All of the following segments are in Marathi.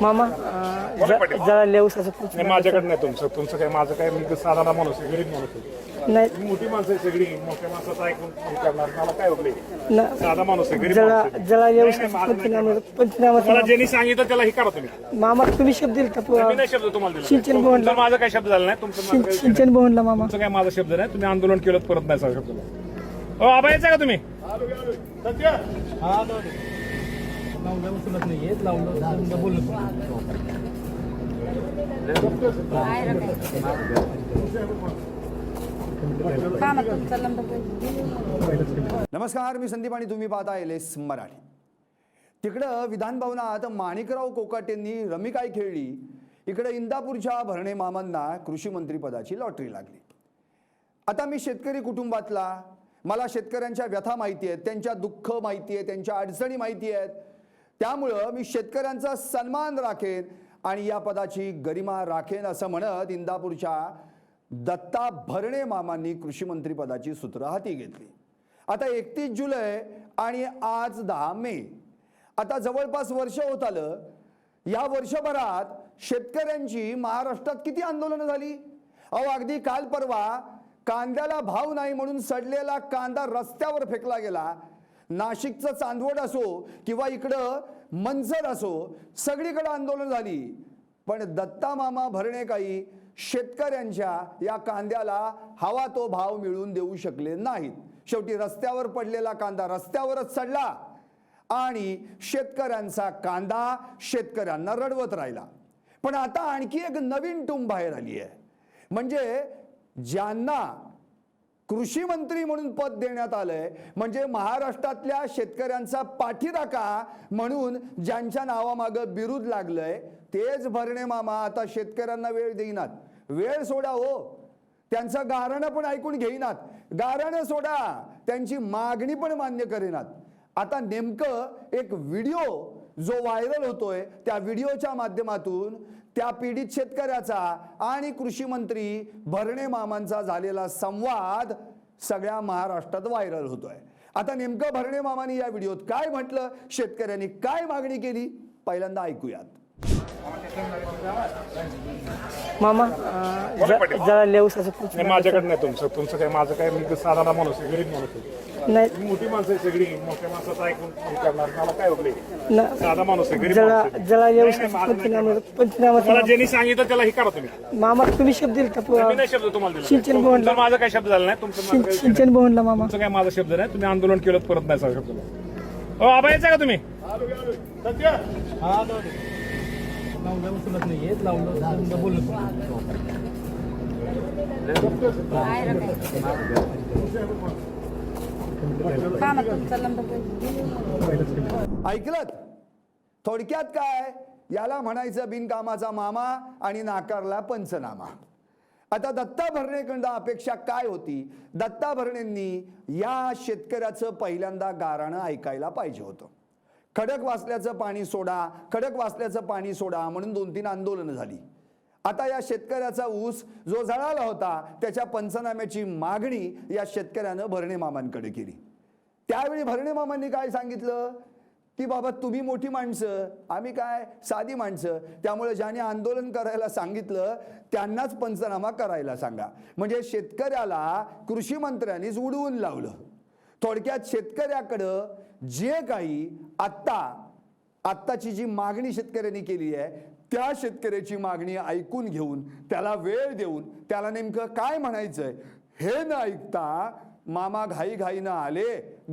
मामा बोला पाटील. जळाले उसाचं नाही माझ्याकडे नाही तुमचं काय माझं काय मी साधा माणूस आहे गरीब माणूस आहे नाही मी मोठी माणसं आहे सगळी मोठ्या माणसाचं ऐकून हे करणार मला काय होत नाही साधा माणूस आहे गरीब माणूस आहे. जळाले नाही, उसाचं माझं नाही. पंचनामा मला ज्यांनी सांगितलं त्याला हे करा तुम्ही मामा तुम्ही शब्द दिल का मी नाही शब्द तुम्हाला दिला. सिंचन भवन. तुमचा माझा काय शब्द झाला नाही तुमचं माझं काही- सिंचन भवनला मामा तुमचं काय माझा शब्द नाही तुम्ही आंदोलन केलं परत नाही सांगा शब्द आबा यायचं का तुम्ही नमस्कार, मी संदीप आणि तुम्ही पाहता LS मराठी. तिकडं विधान भवनात माणिकराव कोकाटेंनी रमी काय खेळली, इकडे इंदापूरच्या भरणे मामांना कृषी मंत्री पदाची लॉटरी लागली. आता मी शेतकरी कुटुंबातला, मला शेतकऱ्यांच्या व्यथा माहिती आहेत, त्यांच्या दुःख माहिती आहे, त्यांच्या अडचणी माहिती आहेत. त्यामुळं मी शेतकऱ्यांचा सन्मान राखेन आणि या पदाची गरिमा राखेन असं म्हणत इंदापूरच्या दत्ता भरणे मामांनी कृषी मंत्री पदाची सूत्र हाती घेतली. आता 31 जुलै आणि आज 10 मे, आता जवळपास वर्ष होत आलं. या वर्षभरात शेतकऱ्यांची महाराष्ट्रात किती आंदोलनं झाली. अगदी काल परवा कांद्याला भाव नाही म्हणून सडलेला कांदा रस्त्यावर फेकला गेला. नाशिकचं चांदवड असो किंवा इकडं मंचर असो, सगळीकडे आंदोलन झाली. पण दत्ता मामा भरणे काही शेतकऱ्यांच्या या कांद्याला हवा तो भाव मिळवून देऊ शकले नाहीत. शेवटी रस्त्यावर पडलेला कांदा रस्त्यावरच सडला आणि शेतकऱ्यांचा कांदा शेतकऱ्यांना रडवत राहिला. पण आता आणखी एक नवीन टूम बाहेर आली आहे. म्हणजे ज्यांना कृषी मंत्री म्हणून पद देण्यात आलंय, म्हणजे महाराष्ट्रातल्या शेतकऱ्यांचा पाठीराखा म्हणून ज्यांच्या नावामागं बिरुद लागलंय, तेच भरणे मामा आता शेतकऱ्यांना वेळ देईनात. वेळ सोडा हो, त्यांचं गाऱ्हाणं पण ऐकून घेईनात. गाऱ्हाणं सोडा, त्यांची मागणी पण मान्य करेनात. आता नेमकं एक व्हिडिओ जो व्हायरल होतोय, त्या व्हिडिओच्या माध्यमातून त्या पीडित शेतकऱ्याचा आणि कृषी मंत्री भरणे मामांचा झालेला संवाद सगळ्या महाराष्ट्रात व्हायरल होतोय. आता नेमकं भरणे मामांनी या व्हिडिओत काय म्हटलं, शेतकऱ्यांनी काय मागणी केली, पहिल्यांदा ऐकूयात. मामा बोला पाटील. जळाले उसाचं नाही माझ्याकडे नाही तुमचं काय माझं काय मी साधा माणूस आहे गरीब माणूस आहे नाही मी मोठी माणसं आहे सगळी मोठ्या माणसाचं ऐकून हे करणार मला काय होत नाही साधा माणूस आहे गरीब माणूस आहे. जळाले नाही, उसाचं माझं नाही. पंचनामा मला ज्यांनी सांगितलं त्याला हे करा तुम्ही मामा तुम्ही शब्द दिल का मी नाही शब्द तुम्हाला दिला. सिंचन भवन. तुमचा माझा काय शब्द झाला नाही तुमचं माझं काही- सिंचन भवनला मामा तुमचं काय माझा शब्द नाही तुम्ही आंदोलन केलं परत नाही सांगा शब्द आबा यायचं का तुम्ही ऐकलत? थोडक्यात काय, याला म्हणायचं बिनकामाचा मामा आणि नाकारला पंचनामा. आता दत्ता भरणेकडं अपेक्षा काय होती? दत्ता भरणेंनी या शेतकऱ्याचं पहिल्यांदा गाऱ्हाणं ऐकायला पाहिजे होतं. खडक वाचल्याचं पाणी सोडा, खडक वाचल्याचं पाणी सोडा म्हणून 2-3 आंदोलनं झाली. आता या शेतकऱ्याचा ऊस जो जळाला होता त्याच्या पंचनाम्याची मागणी या शेतकऱ्यानं भरणे मामांकडे केली. त्यावेळी भरणे मामांनी काय सांगितलं की बाबा तुम्ही मोठी माणसं, आम्ही काय साधी माणसं, त्यामुळे ज्याने आंदोलन करायला सांगितलं त्यांनाच पंचनामा करायला सांगा. म्हणजे शेतकऱ्याला कृषी मंत्र्यांनीच उडवून लावलं. थोडक्यात शेतकऱ्याकडं जे काही आत्ताची जी मागणी शेतकऱ्यांनी केली आहे त्या शेतकऱ्याची मागणी ऐकून घेऊन त्याला वेळ देऊन त्याला नेमकं काय म्हणायचंय हे न ऐकता मामा घाईघाईनं आले,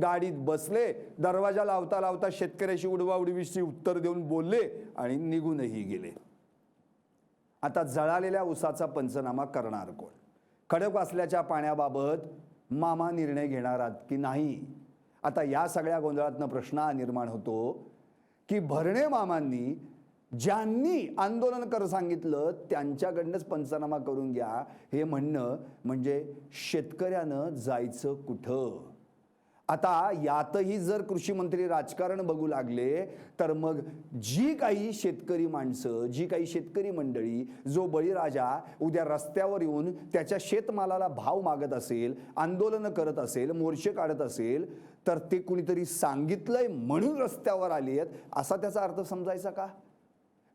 गाडीत बसले, दरवाजा लावता लावता शेतकऱ्याशी उडवाउडवीची उत्तर देऊन बोलले आणि निघूनही गेले. आता जळालेल्या ऊसाचा पंचनामा करणार कोण? खडक वाचल्याच्या पाण्याबाबत मामा निर्णय घेणार आहेत की नाही? आता या सगळ्या गोंधळातनं प्रश्न हा निर्माण होतो की भरणे मामांनी ज्यांनी आंदोलन कर सांगितलं त्यांच्याकडनंच पंचनामा करून घ्या हे म्हणणं म्हणजे शेतकऱ्यानं जायचं कुठं? आता यातही जर कृषी मंत्री राजकारण बघू लागले तर मग जी काही शेतकरी माणसं, जी काही शेतकरी मंडळी, जो बळीराजा उद्या रस्त्यावर येऊन त्याच्या शेतमालाला भाव मागत असेल, आंदोलन करत असेल, मोर्चे काढत असेल, तर ते कुणीतरी सांगितलंय म्हणून रस्त्यावर आली आहेत असा त्याचा अर्थ समजायचा का?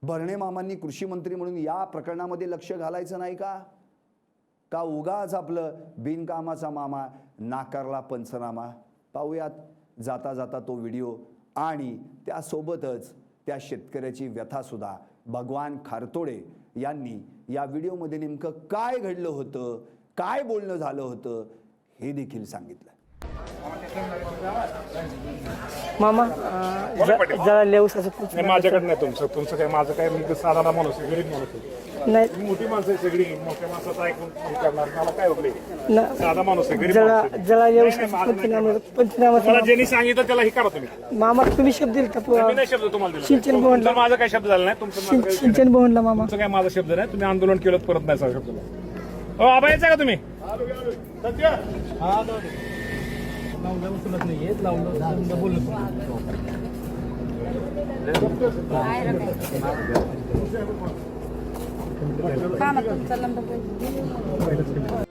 भरणे मामांनी कृषी मंत्री म्हणून या प्रकरणामध्ये लक्ष घालायचं नाही का उगाच आपलं बिनकामाचा मामा नाकारला पंचनामा? पाहूयात जाता जाता तो व्हिडिओ आणि त्यासोबतच त्या शेतकऱ्याची व्यथासुद्धा भगवान खारतोडे यांनी या व्हिडिओमध्ये नेमकं काय घडलं होतं, काय बोलणं झालं होतं हे देखील सांगितलं. मामा जरा लेऊस असं नाही, माझ्याकडे नाही तुमचं काय, माझं काय, मी साधा माणूस आहे, गरीब माणूस आहे. नाही मी मोठी माणसं आहे सगळी, मोठ्या माणसाचं ऐकून हे करणार, मला काय उरले? ना साधा माणूस आहे, गरीब जरा माणूस आहे. जरा लेऊस नाही, माझं नाही. पंचनामा मला ज्यांनी सांगितलं त्याला हे करा तुम्ही. मामा तुम्ही शब्द दिलता मी नाही शब्द तुम्हाला दिला. सिंचन भवनला तुमचा माझा काय शब्द झाला नाही, तुमचं माझं काय- सिंचन भवनला मामा तुमचं काय माझा शब्द नाही. तुम्ही आंदोलन केलं परत नाही सांगत तुला. हो आबा यायचं का तुम्ही? का ना तुमचा नंबर